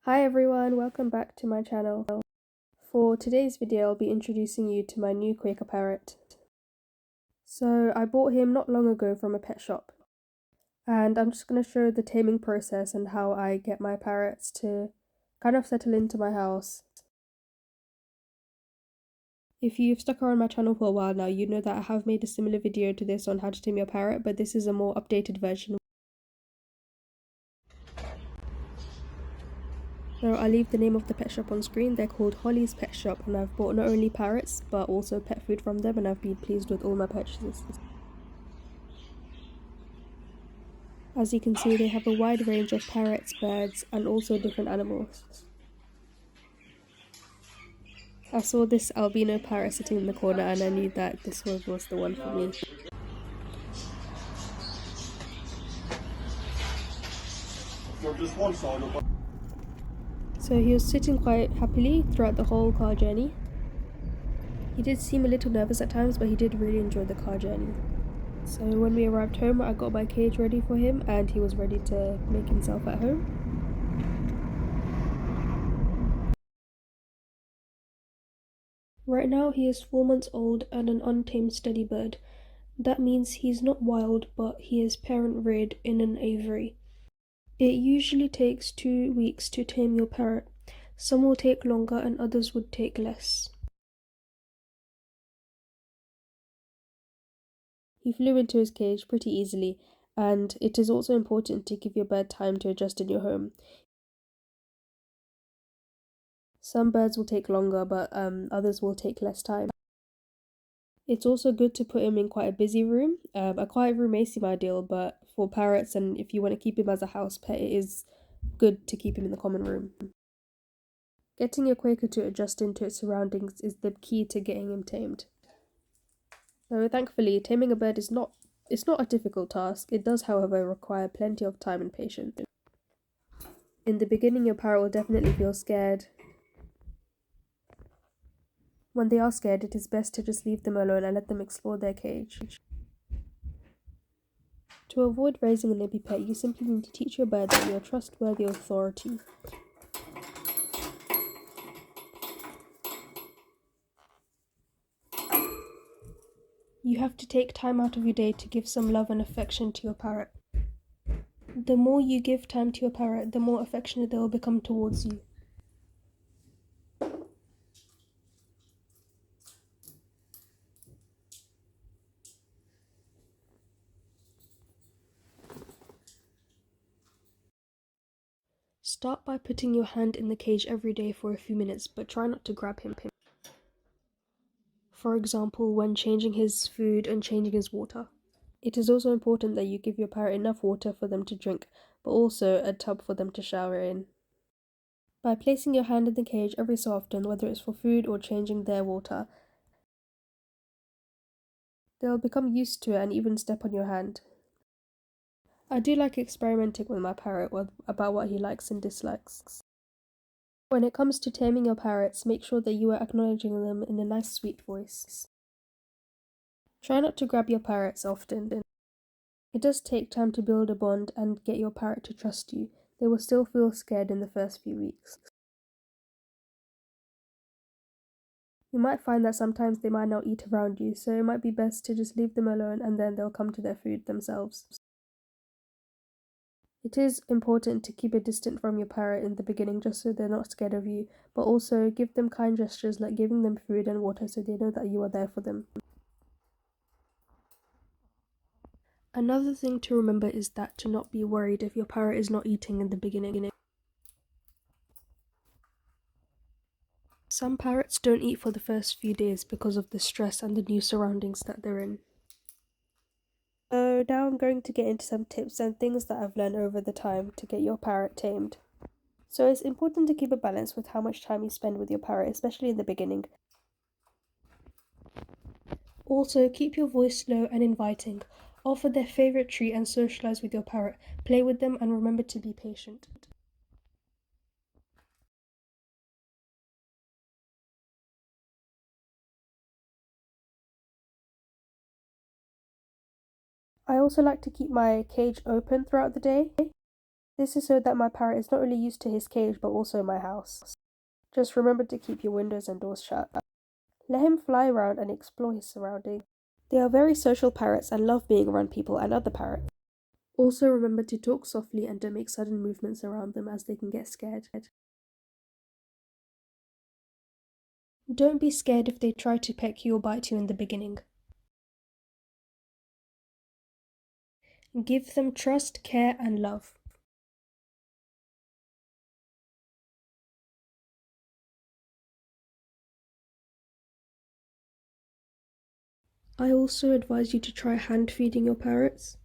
Hi everyone, welcome back to my channel. For today's video, I'll be introducing you to my new Quaker Parrot. So I bought him not long ago from a pet shop, and I'm just going to show the taming process and how I get my parrots to kind of settle into my house. If you've stuck around my channel for a while now, you know that I have made a similar video to this on how to tame your parrot, but this is a more updated version. So I'll leave the name of the pet shop on screen. They're called Holly's Pet Shop, and I've bought not only parrots but also pet food from them, and I've been pleased with all my purchases. As you can see, they have a wide range of parrots, birds, and also different animals. I saw this albino parrot sitting in the corner and I knew that this one was the one for me. So he was sitting quite happily throughout the whole car journey. He did seem a little nervous at times, but he did really enjoy the car journey. So when we arrived home, I got my cage ready for him and he was ready to make himself at home. Right now he is 4 months old and an untamed steady bird. That means he's not wild, but he is parent reared in an aviary. It usually takes 2 weeks to tame your parrot. Some will take longer and others would take less. He flew into his cage pretty easily, and it is also important to give your bird time to adjust in your home. Some birds will take longer, but others will take less time. It's also good to put him in quite a busy room. A quiet room may seem ideal, but for parrots and if you want to keep him as a house pet, it is good to keep him in the common room. Getting your Quaker to adjust into its surroundings is the key to getting him tamed. So thankfully, taming a bird is not a difficult task. It does, however, require plenty of time and patience. In the beginning, your parrot will definitely feel scared. When they are scared, it is best to just leave them alone and let them explore their cage. To avoid raising a nippy pet, you simply need to teach your bird that you are a trustworthy authority. You have to take time out of your day to give some love and affection to your parrot. The more you give time to your parrot, the more affectionate they will become towards you. Start by putting your hand in the cage every day for a few minutes, but try not to grab him. For example, when changing his food and changing his water. It is also important that you give your parrot enough water for them to drink, but also a tub for them to shower in. By placing your hand in the cage every so often, whether it's for food or changing their water, they'll become used to it and even step on your hand. I do like experimenting with my parrot about what he likes and dislikes. When it comes to taming your parrots, make sure that you are acknowledging them in a nice sweet voice. Try not to grab your parrots often. It does take time to build a bond and get your parrot to trust you. They will still feel scared in the first few weeks. You might find that sometimes they might not eat around you, so it might be best to just leave them alone and then they'll come to their food themselves. It is important to keep it distant from your parrot in the beginning just so they're not scared of you, but also give them kind gestures like giving them food and water so they know that you are there for them. Another thing to remember is that to not be worried if your parrot is not eating in the beginning. Some parrots don't eat for the first few days because of the stress and the new surroundings that they're in. So now I'm going to get into some tips and things that I've learned over the time to get your parrot tamed. So it's important to keep a balance with how much time you spend with your parrot, especially in the beginning. Also, keep your voice low and inviting. Offer their favourite treat and socialise with your parrot. Play with them and remember to be patient. I also like to keep my cage open throughout the day. This is so that my parrot is not only used to his cage but also my house. Just remember to keep your windows and doors shut. Let him fly around and explore his surroundings. They are very social parrots and love being around people and other parrots. Also remember to talk softly and don't make sudden movements around them as they can get scared. Don't be scared if they try to peck you or bite you in the beginning. Give them trust, care, and love. I also advise you to try hand feeding your parrots.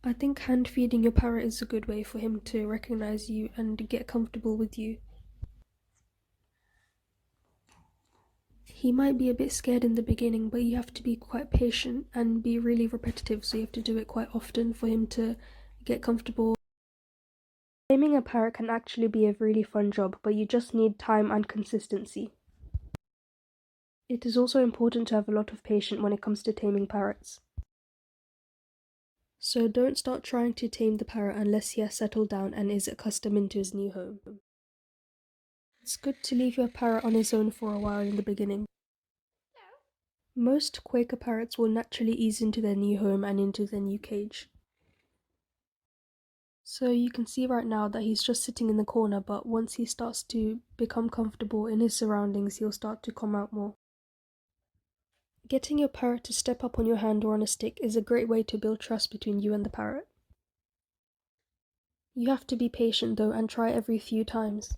I think hand feeding your parrot is a good way for him to recognize you and get comfortable with you. He might be a bit scared in the beginning, but you have to be quite patient and be really repetitive, so you have to do it quite often for him to get comfortable. Taming a parrot can actually be a really fun job, but you just need time and consistency. It is also important to have a lot of patience when it comes to taming parrots. So don't start trying to tame the parrot unless he has settled down and is accustomed into his new home. It's good to leave your parrot on his own for a while in the beginning. Most Quaker parrots will naturally ease into their new home and into their new cage. So you can see right now that he's just sitting in the corner, but once he starts to become comfortable in his surroundings, he'll start to come out more. Getting your parrot to step up on your hand or on a stick is a great way to build trust between you and the parrot. You have to be patient though and try every few times.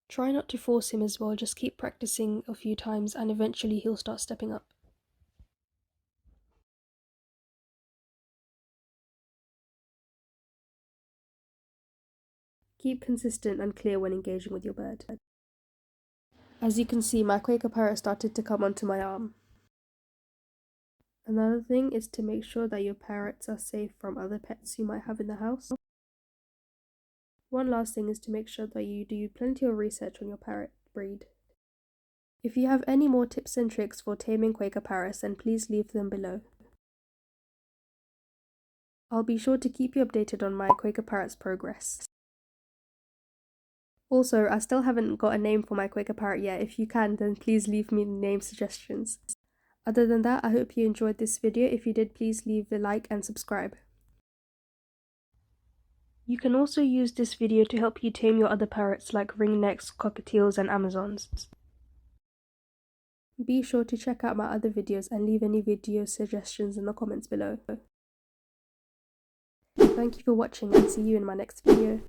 Try not to force him as well, just keep practicing a few times and eventually he'll start stepping up. Keep consistent and clear when engaging with your bird. As you can see, my Quaker Parrot started to come onto my arm. Another thing is to make sure that your parrots are safe from other pets you might have in the house. One last thing is to make sure that you do plenty of research on your parrot breed. If you have any more tips and tricks for taming Quaker Parrots, then please leave them below. I'll be sure to keep you updated on my Quaker Parrot's progress. Also, I still haven't got a name for my Quaker Parrot yet. If you can, then please leave me name suggestions. Other than that, I hope you enjoyed this video. If you did, please leave a like and subscribe. You can also use this video to help you tame your other parrots like ringnecks, cockatiels, and Amazons. Be sure to check out my other videos and leave any video suggestions in the comments below. Thank you for watching and see you in my next video.